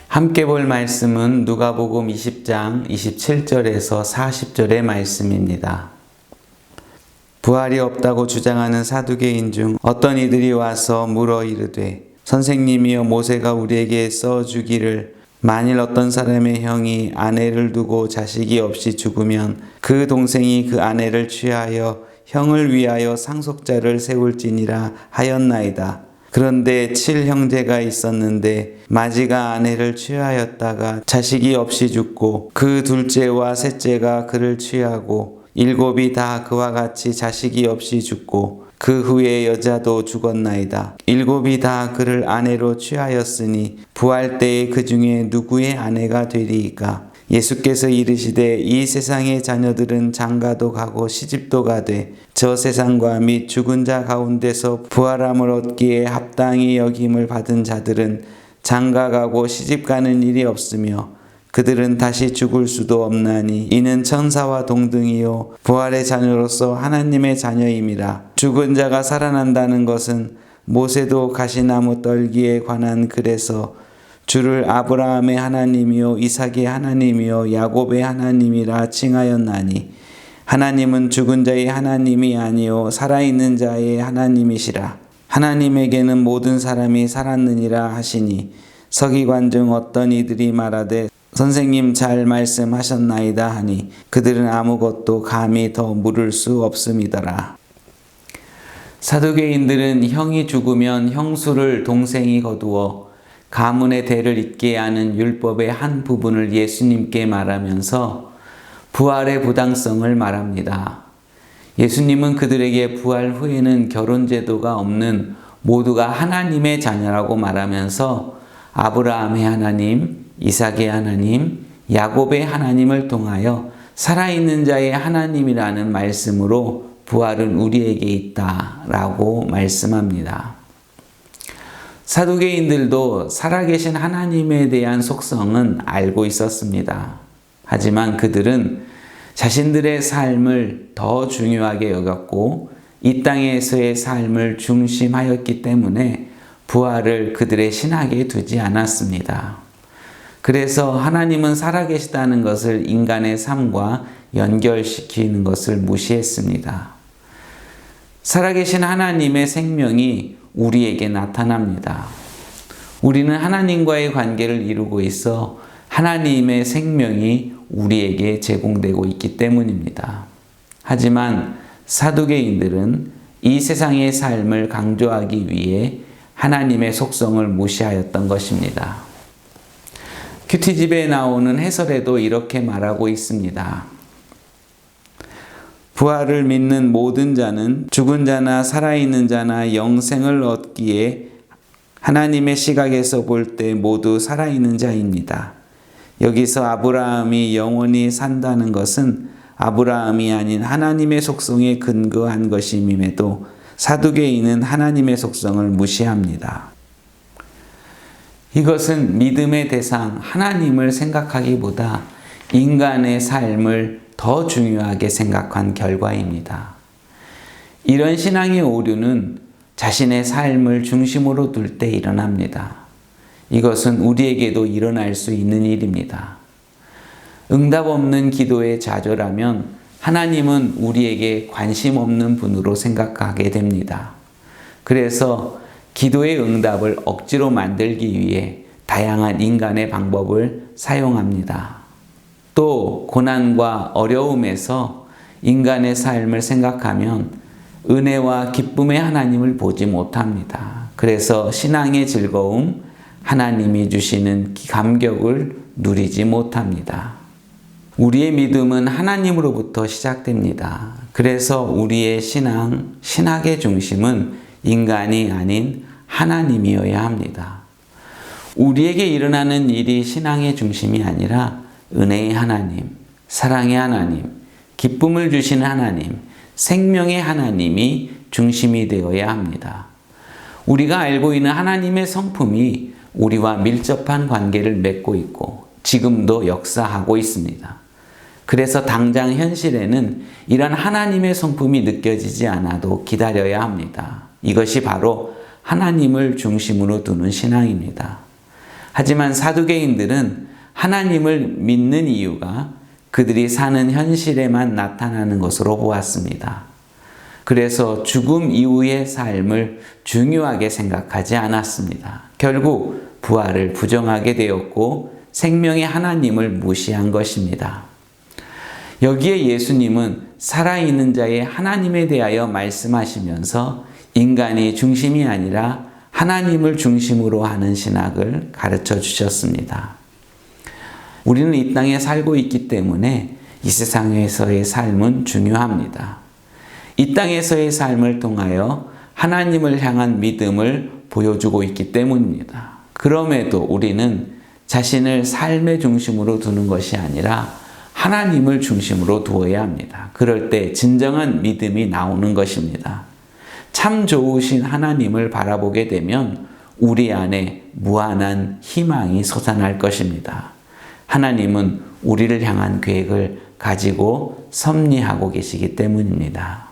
함께 볼 말씀은 누가복음 20장 27절에서 40절의 말씀입니다. 부활이 없다고 주장하는 사두개인 중 어떤 이들이 와서 물어 이르되 선생님이여 모세가 우리에게 써주기를 만일 어떤 사람의 형이 아내를 두고 자식이 없이 죽으면 그 동생이 그 아내를 취하여 형을 위하여 상속자를 세울지니라 하였나이다. 그런데 7형제가 있었는데 마지가 아내를 취하였다가 자식이 없이 죽고 그 둘째와 셋째가 그를 취하고 7이 다 그와 같이 자식이 없이 죽고 그 후에 여자도 죽었나이다. 7이 다 그를 아내로 취하였으니 부활 때에 그 중에 누구의 아내가 되리이까? 예수께서 이르시되 이 세상의 자녀들은 장가도 가고 시집도 가되 저 세상과 및 죽은 자 가운데서 부활함을 얻기에 합당히 여김을 받은 자들은 장가 가고 시집 가는 일이 없으며 그들은 다시 죽을 수도 없나니 이는 천사와 동등이요 부활의 자녀로서 하나님의 자녀임이라. 죽은 자가 살아난다는 것은 모세도 가시나무 떨기에 관한 글에서 주를 아브라함의 하나님이요 이삭의 하나님이요 야곱의 하나님이라 칭하였나니 하나님은 죽은 자의 하나님이 아니요 살아있는 자의 하나님이시라. 하나님에게는 모든 사람이 살았느니라 하시니 서기관 중 어떤 이들이 말하되 선생님 잘 말씀하셨나이다 하니 그들은 아무것도 감히 더 물을 수 없음이더라. 사두개인들은 형이 죽으면 형수를 동생이 거두어 가문의 대를 잇게 하는 율법의 한 부분을 예수님께 말하면서 부활의 부당성을 말합니다. 예수님은 그들에게 부활 후에는 결혼 제도가 없는 모두가 하나님의 자녀라고 말하면서 아브라함의 하나님, 이삭의 하나님, 야곱의 하나님을 통하여 살아있는 자의 하나님이라는 말씀으로 부활은 우리에게 있다라고 말씀합니다. 사두개인들도 살아계신 하나님에 대한 속성은 알고 있었습니다. 하지만 그들은 자신들의 삶을 더 중요하게 여겼고 이 땅에서의 삶을 중심하였기 때문에 부활을 그들의 신학에 두지 않았습니다. 그래서 하나님은 살아계시다는 것을 인간의 삶과 연결시키는 것을 무시했습니다. 살아계신 하나님의 생명이 우리에게 나타납니다. 우리는 하나님과의 관계를 이루고 있어 하나님의 생명이 우리에게 제공되고 있기 때문입니다. 하지만 사두개인들은 이 세상의 삶을 강조하기 위해 하나님의 속성을 무시하였던 것입니다. 큐티집에 나오는 해설에도 이렇게 말하고 있습니다. 부활을 믿는 모든 자는 죽은 자나 살아있는 자나 영생을 얻기에 하나님의 시각에서 볼 때 모두 살아있는 자입니다. 여기서 아브라함이 영원히 산다는 것은 아브라함이 아닌 하나님의 속성에 근거한 것임에도 사두개인은 하나님의 속성을 무시합니다. 이것은 믿음의 대상 하나님을 생각하기보다 인간의 삶을 더 중요하게 생각한 결과입니다. 이런 신앙의 오류는 자신의 삶을 중심으로 둘 때 일어납니다. 이것은 우리에게도 일어날 수 있는 일입니다. 응답 없는 기도에 좌절하면 하나님은 우리에게 관심 없는 분으로 생각하게 됩니다. 그래서 기도의 응답을 억지로 만들기 위해 다양한 인간의 방법을 사용합니다. 또 고난과 어려움에서 인간의 삶을 생각하면 은혜와 기쁨의 하나님을 보지 못합니다. 그래서 신앙의 즐거움, 하나님이 주시는 감격을 누리지 못합니다. 우리의 믿음은 하나님으로부터 시작됩니다. 그래서 우리의 신학의 중심은 인간이 아닌 하나님이어야 합니다. 우리에게 일어나는 일이 신앙의 중심이 아니라 은혜의 하나님, 사랑의 하나님, 기쁨을 주시는 하나님, 생명의 하나님이 중심이 되어야 합니다. 우리가 알고 있는 하나님의 성품이 우리와 밀접한 관계를 맺고 있고 지금도 역사하고 있습니다. 그래서 당장 현실에는 이런 하나님의 성품이 느껴지지 않아도 기다려야 합니다. 이것이 바로 하나님을 중심으로 두는 신앙입니다. 하지만 사두개인들은 하나님을 믿는 이유가 그들이 사는 현실에만 나타나는 것으로 보았습니다. 그래서 죽음 이후의 삶을 중요하게 생각하지 않았습니다. 결국 부활을 부정하게 되었고 생명의 하나님을 무시한 것입니다. 여기에 예수님은 살아있는 자의 하나님에 대하여 말씀하시면서 인간이 중심이 아니라 하나님을 중심으로 하는 신학을 가르쳐 주셨습니다. 우리는 이 땅에 살고 있기 때문에 이 세상에서의 삶은 중요합니다. 이 땅에서의 삶을 통하여 하나님을 향한 믿음을 보여주고 있기 때문입니다. 그럼에도 우리는 자신을 삶의 중심으로 두는 것이 아니라 하나님을 중심으로 두어야 합니다. 그럴 때 진정한 믿음이 나오는 것입니다. 참 좋으신 하나님을 바라보게 되면 우리 안에 무한한 희망이 솟아날 것입니다. 하나님은 우리를 향한 계획을 가지고 섭리하고 계시기 때문입니다.